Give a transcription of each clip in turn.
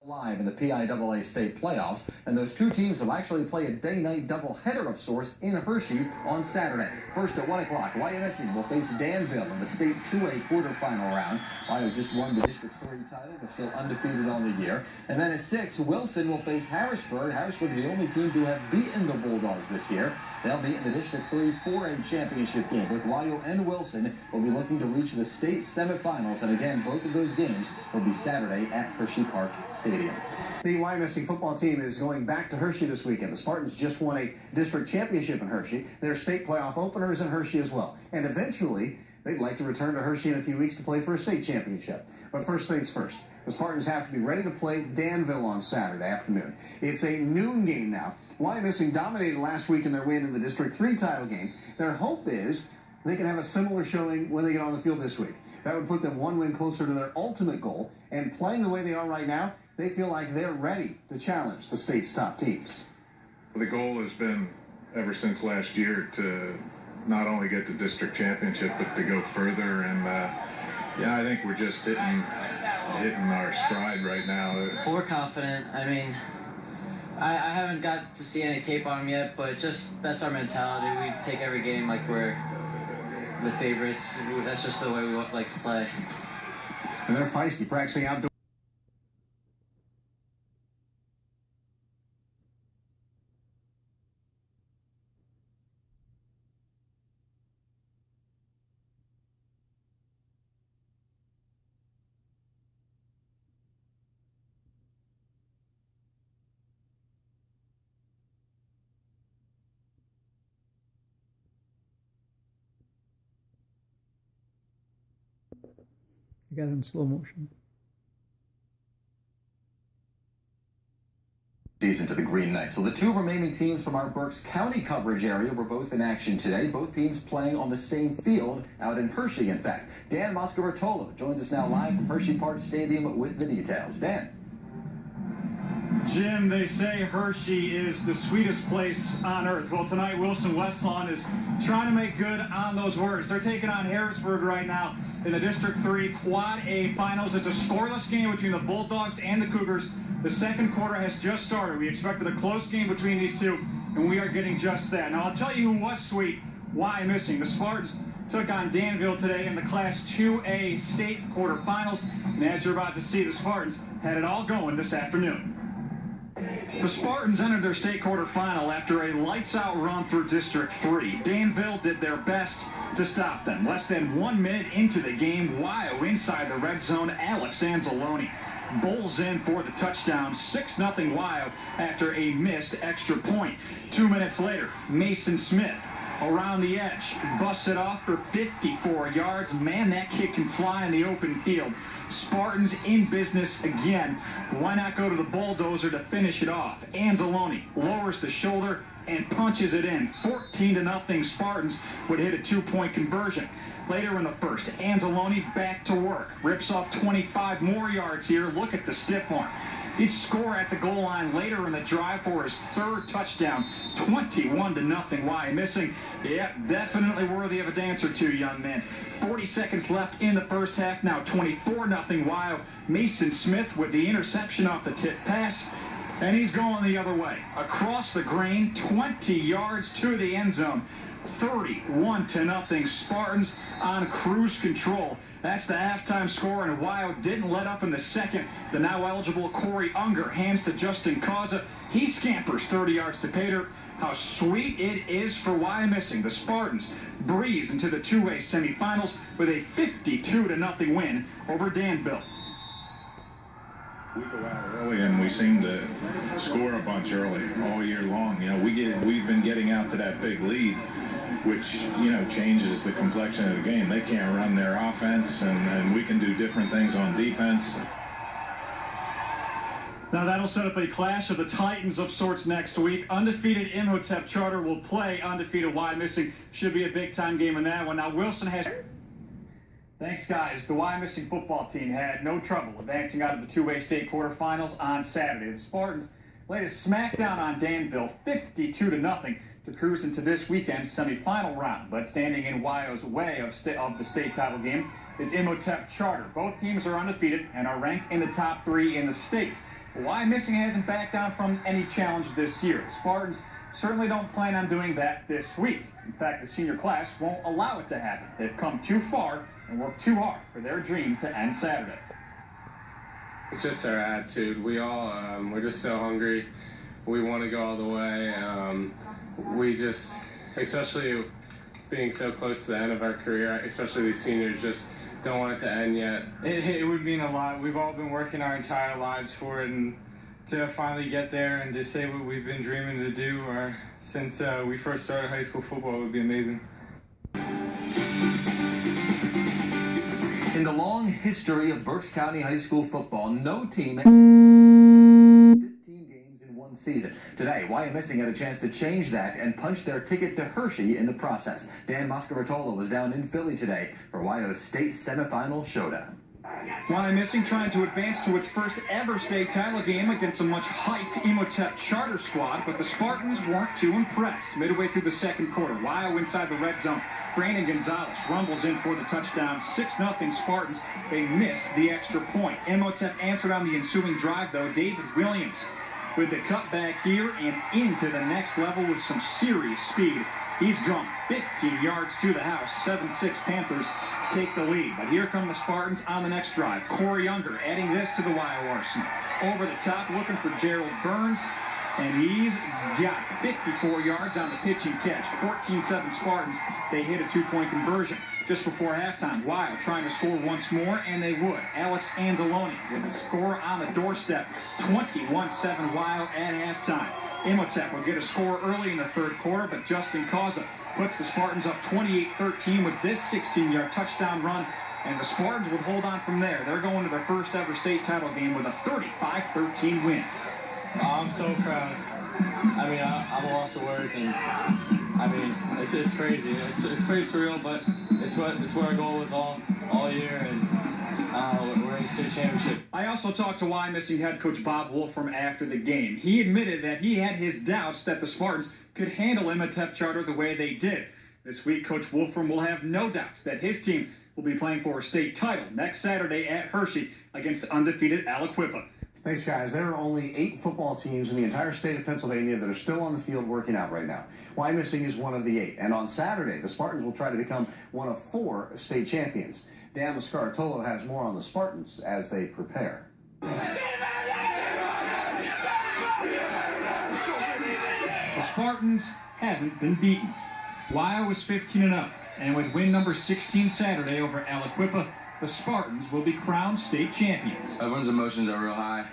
Live in the PIAA state playoffs, and those two teams will actually play a day-night doubleheader of sorts in Hershey on Saturday. First at 1 o'clock, WYO will face Danville in the state 2A quarterfinal round. WYO just won the District 3 title, but still undefeated on the year. And then at 6, Wilson will face Harrisburg. Harrisburg is the only team to have beaten the Bulldogs this year. They'll be in the District 3 4A championship game. Both WYO and Wilson will be looking to reach the state semifinals, and again, both of those games will be Saturday at Hershey Park Stadium. The YMSC football team is going back to Hershey this weekend. The Spartans just won a district championship in Hershey. Their state playoff opener is in Hershey as well. And eventually, they'd like to return to Hershey in a few weeks to play for a state championship. But first things first, the Spartans have to be ready to play Danville on Saturday afternoon. It's a noon game now. YMSC dominated last week in their win in the District 3 title game. Their hope is they can have a similar showing when they get on the field this week. That would put them one win closer to their ultimate goal. And playing the way they are right now, they feel like they're ready to challenge the state's top teams. The goal has been, ever since last year, to not only get the district championship, but to go further. And yeah, I think we're just hitting our stride right now. We're confident. I mean, I haven't got to see any tape on them yet, but just that's our mentality. We take every game like we're the favorites. That's just the way we like to play. And they're feisty, practicing outdoors. I got it in slow motion. Season to the Green Knights. So the two remaining teams from our Berks County coverage area were both in action today. Both teams playing on the same field out in Hershey, in fact. Dan Moscavertolo joins us now live from Hershey Park Stadium with the details. Dan. Jim, they say Hershey is the sweetest place on earth. Well, tonight, Wilson Westlawn is trying to make good on those words. They're taking on Harrisburg right now in the District 3 Quad A Finals. It's a scoreless game between the Bulldogs and the Cougars. The second quarter has just started. We expected a close game between these two, and we are getting just that. Now, I'll tell you who was sweet, why missing. The Spartans took on Danville today in the Class 2A state quarterfinals. And as you're about to see, the Spartans had it all going this afternoon. The Spartans entered their state quarterfinal after a lights-out run through District 3. Danville did their best to stop them. Less than 1 minute into the game, WYO inside the red zone, Alex Anzalone bowls in for the touchdown, 6-0 WYO after a missed extra point. 2 minutes later, Mason Smith around the edge, busted off for 54 yards. Man, that kick can fly in the open field. Spartans in business again. Why not go to the bulldozer to finish it off? Anzalone lowers the shoulder and punches it in. 14-0 Spartans would hit a 2-point conversion. Later in the first, Anzalone back to work. Rips off 25 more yards here. Look at the stiff arm. He'd score at the goal line later in the drive for his third touchdown. 21-0 WYO missing. Yeah, definitely worthy of a dance or two, young man. 40 seconds left in the first half. Now 24-0 WYO. Mason Smith with the interception off the tip pass. And he's going the other way. Across the grain, 20 yards to the end zone. 31-0 Spartans on cruise control. That's the halftime score, and WYO didn't let up in the second. The now eligible Corey Unger hands to Justin Causa. He scampers 30 yards to Pater. How sweet it is for WYO missing. The Spartans breeze into the 2A semifinals with a 52-0 win over Danville. We go out early and we seem to score a bunch early all year long. You know, we've been getting out to that big lead, which, you know, changes the complexion of the game. They can't run their offense, and we can do different things on defense. Now that'll set up a clash of the Titans of sorts next week. Undefeated Imhotep Charter will play undefeated WYO missing. Should be a big-time game in that one. Now Wilson has... Thanks, guys. The WYO missing football team had no trouble advancing out of the 2A state quarterfinals on Saturday. The Spartans laid a smackdown on Danville, 52-0, to cruise into this weekend's semifinal round. But standing in WYO's way of the state title game is Imhotep Charter. Both teams are undefeated and are ranked in the top 3 in the state. Why Missing hasn't backed down from any challenge this year. The Spartans certainly don't plan on doing that this week. In fact, the senior class won't allow it to happen. They've come too far and worked too hard for their dream to end Saturday. It's just our attitude. We're just so hungry. We want to go all the way. We just, especially being so close to the end of our career, especially these seniors, just don't want it to end yet. It would mean a lot. We've all been working our entire lives for it, and to finally get there and to say what we've been dreaming to do since we first started high school football would be amazing. In the long history of Berks County High School football, no team 15 games in one season. Today, WYO Missing had a chance to change that and punch their ticket to Hershey in the process. Dan Moscaratola was down in Philly today for WYO's state semifinal showdown. WYO Missing trying to advance to its first ever state title game against a much hyped Imhotep charter squad, but the Spartans weren't too impressed. Midway through the second quarter, WYO inside the red zone. Brandon Gonzalez rumbles in for the touchdown. 6-0 Spartans. They missed the extra point. Imhotep answered on the ensuing drive, though. David Williams with the cutback here and into the next level with some serious speed. He's gone 15 yards to the house. 7-6 Panthers take the lead. But here come the Spartans on the next drive. Corey Younger adding this to the WYO arsenal. Over the top looking for Gerald Burns. And he's got 54 yards on the pitch and catch. 14-7 Spartans. They hit a two-point conversion. Just before halftime, WYO trying to score once more, and they would. Alex Anzalone with a score on the doorstep. 21-7 WYO at halftime. Imhotep will get a score early in the third quarter, but Justin Causa puts the Spartans up 28-13 with this 16-yard touchdown run, and the Spartans would hold on from there. They're going to their first ever state title game with a 35-13 win. I'm so proud. I mean, I'm lost for words, and I mean, it's crazy. It's pretty surreal, but it's what our goal was all year, and we're in the state championship. I also talked to WYO Missing head coach Bob Wolfram after the game. He admitted that he had his doubts that the Spartans could handle Imhotep Charter the way they did. This week, Coach Wolfram will have no doubts that his team will be playing for a state title next Saturday at Hershey against undefeated Aliquippa. Thanks, guys. There are only 8 football teams in the entire state of Pennsylvania that are still on the field working out right now. WYO Missing is one of the 8. And on Saturday, the Spartans will try to become one of 4 state champions. Dan Moscaratola has more on the Spartans as they prepare. The Spartans haven't been beaten. WYO is 15-0, and with win number 16 Saturday over Aliquippa, the Spartans will be crowned state champions. Everyone's emotions are real high.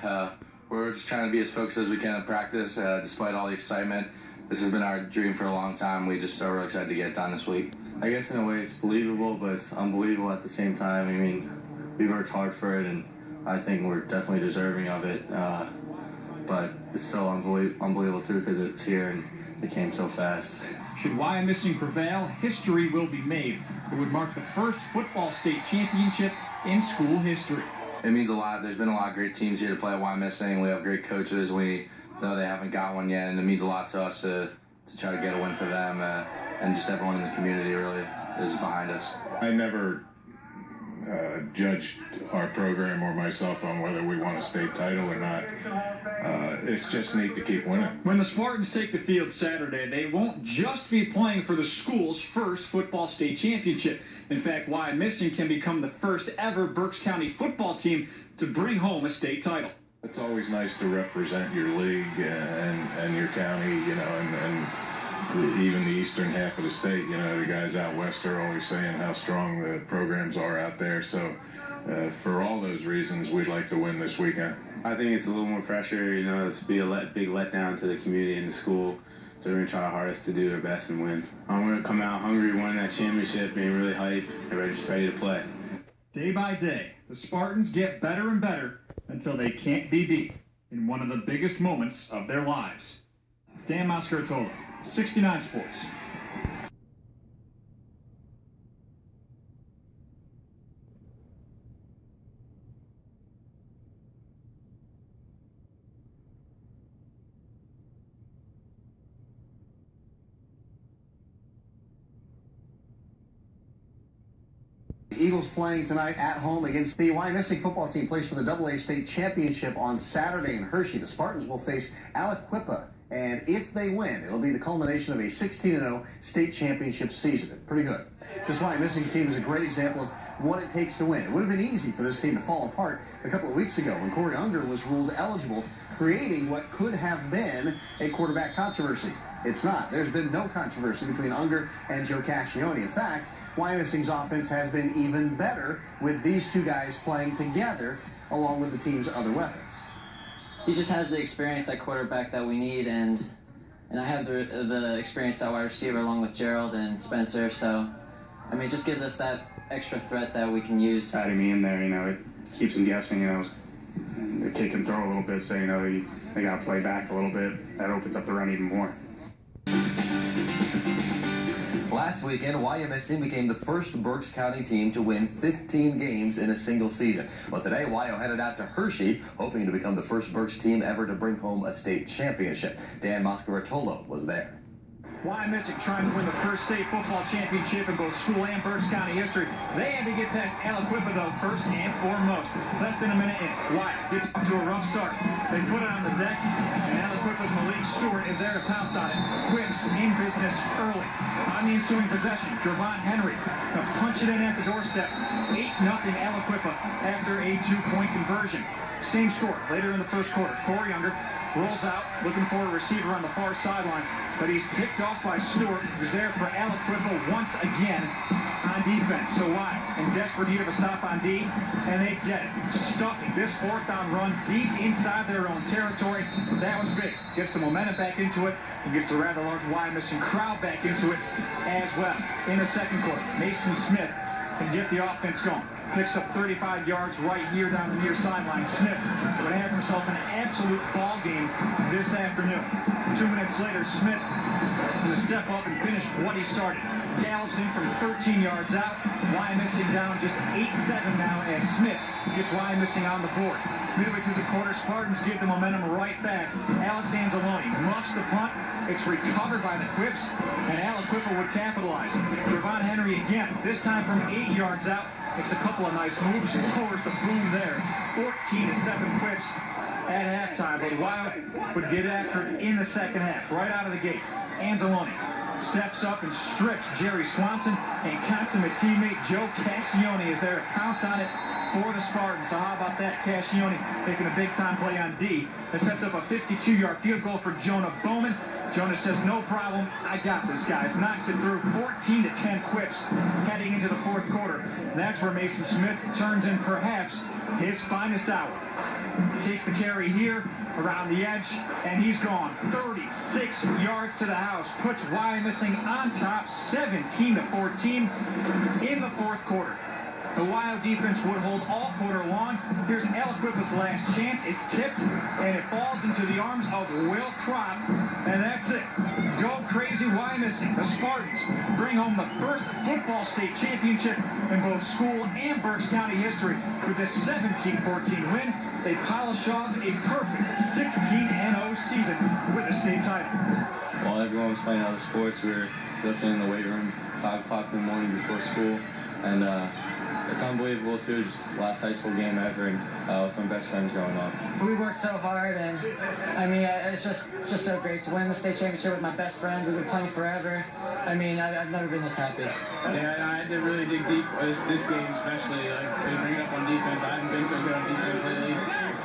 We're just trying to be as focused as we can in practice, despite all the excitement. This has been our dream for a long time. We just are really excited to get it done this week. I guess in a way it's believable, but it's unbelievable at the same time. I mean, we worked hard for it, and I think we're definitely deserving of it. But it's so unbelievable too, because it's here and it came so fast. Should WYO Missing prevail, history will be made. It would mark the first football state championship in school history. It means a lot. There's been a lot of great teams here to play at WYO Missing. We have great coaches. We know they haven't got one yet, and it means a lot to us to try to get a win for them. And just everyone in the community really is behind us. I never judged our program or myself on whether we won a state title or not. It's just neat to keep winning. When the Spartans take the field Saturday, they won't just be playing for the school's first football state championship. In fact, WYO Missing can become the first ever Berks County football team to bring home a state title. It's always nice to represent your league and your county, you know, and even the eastern half of the state. You know, the guys out west are always saying how strong the programs are out there. So for all those reasons, we'd like to win this weekend. I think it's a little more pressure, you know, it's be a big letdown to the community and the school. So we're going to try our hardest to do our best and win. I'm going to come out hungry, winning that championship, being really hyped, and just ready to play. Day by day, the Spartans get better and better until they can't be beat in one of the biggest moments of their lives. Dan Moscaratola, 69 Sports. Eagles playing tonight at home against the Wyomissing football team. Plays for the AA State Championship on Saturday in Hershey. The Spartans will face Aliquippa, and if they win, it'll be the culmination of a 16-0 state championship season. Pretty good. This Wyomissing team is a great example of what it takes to win. It would have been easy for this team to fall apart a couple of weeks ago when Corey Unger was ruled eligible, creating what could have been a quarterback controversy. It's not. There's been no controversy between Unger and Joe Cascione. In fact, Wyomissing's offense has been even better with these two guys playing together along with the team's other weapons. He just has the experience at quarterback that we need, and I have the experience at wide receiver along with Gerald and Spencer. So, I mean, it just gives us that extra threat that we can use. Adding me in there, it keeps them guessing. The kid can throw a little bit, so they got to play back a little bit. That opens up the run even more. Last weekend, Wyomissing became the first Berks County team to win 15 games in a single season. Well, today, WYO headed out to Hershey, hoping to become the first Berks team ever to bring home a state championship. Dan Mascaratolo was there. Wyomissing trying to win the first state football championship in both school and Berks County history. They had to get past Aliquippa, though, first and foremost. Less than a minute in, WYO gets off to a rough start. They put it on the deck, and Aliquippa's Malik Stewart is there to pounce on it. Quips in business early. On the ensuing possession, Javon Henry gonna punch it in at the doorstep. 8-0 Aliquippa after a 2-point conversion. Same score later in the first quarter. Corey Unger rolls out, looking for a receiver on the far sideline, but he's picked off by Stewart, who's there for Aliquippa once again on defense. So WYO in desperate need of a stop on D, and they get it. Stuffing this fourth down run deep inside their own territory. That was big. Gets the momentum back into it, and gets the rather large Wyomissing crowd back into it as well. In the second quarter, Mason Smith can get the offense going. Picks up 35 yards right here down the near sideline. Smith would have himself an absolute ball game this afternoon. 2 minutes later, Smith going to step up and finish what he started. Gallops in from 13 yards out. Wyomissing down just 8-7 now as Smith gets Wyomissing on the board. Midway through the quarter, Spartans give the momentum right back. Alex Anzalone muffs the punt. It's recovered by the Quips, and Aliquippa would capitalize. Javon Henry again, this time from 8 yards out. Makes a couple of nice moves and lowers the boom there. 14-7 Quips at halftime, but WYO would get after it in the second half, right out of the gate. Anzalone steps up and strips Jerry Swanson, and consummate teammate Joe Cascione is there to pounce on it for the Spartans. So how about that? Cascione making a big-time play on D. That sets up a 52-yard field goal for Jonah Bowman. Jonah says, no problem, I got this, guys. Knocks it through. 14-10 Quips heading into the fourth quarter. And that's where Mason Smith turns in perhaps his finest hour. Takes the carry here around the edge, and he's gone. 36 yards to the house. Puts Wyomissing on top, 17-14 in the fourth quarter. The WYO defense would hold all quarter long. Here's Aliquippa's last chance. It's tipped, and it falls into the arms of Will Crop, and that's it. Go crazy Wyomissing. The Spartans bring home the first football state championship in both school and Berks County history. With this 17-14 win, they polish off a perfect 16-0 season with a state title. While everyone was playing other sports, we were lifting in the weight room 5 o'clock in the morning before school, and it's unbelievable too, just last high school game ever, and with my best friends growing up. We worked so hard, and I mean, it's just so great to win the state championship with my best friends. We've been playing forever. I mean, I've never been this happy. Yeah, I had to really dig deep this game, especially to bring it up on defense. I haven't been so good on defense lately.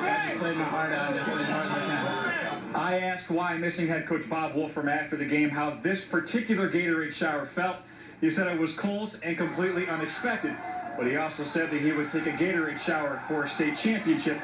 So I just played my heart out and just played as hard as I can. I asked Wyomissing head coach Bob Wolfram after the game how this particular Gatorade shower felt. He said it was cold and completely unexpected. But he also said that he would take a Gatorade shower for a state championship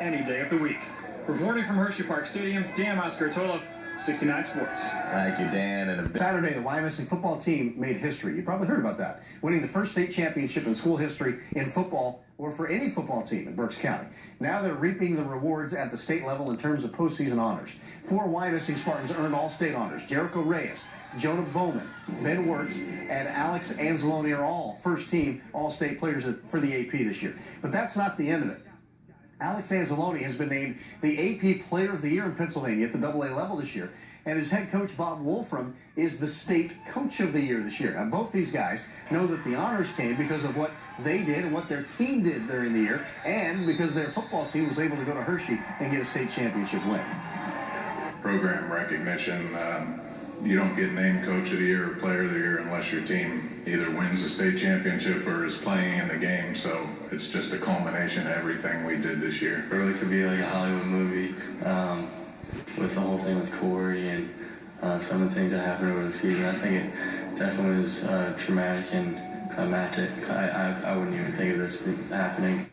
any day of the week. Reporting from Hershey Park Stadium, Dan Mascaratolo, 69 Sports. Thank you, Dan. And Saturday, the Wyomissing football team made history. You probably heard about that. Winning the first state championship in school history in football or for any football team in Berks County. Now they're reaping the rewards at the state level in terms of postseason honors. 4 Wyomissing Spartans earned all-state honors. Jericho Reyes, Jonah Bowman, Ben Wirtz, and Alex Anzalone are all first-team all-state players for the AP this year. But that's not the end of it. Alex Anzalone has been named the AP Player of the Year in Pennsylvania at the AA level this year, and his head coach, Bob Wolfram, is the State Coach of the Year this year. Now, both these guys know that the honors came because of what they did and what their team did during the year, and because their football team was able to go to Hershey and get a state championship win. Program recognition. You don't get named Coach of the Year or Player of the Year unless your team either wins the state championship or is playing in the game. So it's just a culmination of everything we did this year. It really could be like a Hollywood movie with the whole thing with Corey and some of the things that happened over the season. I think it definitely was traumatic and climactic. I wouldn't even think of this happening.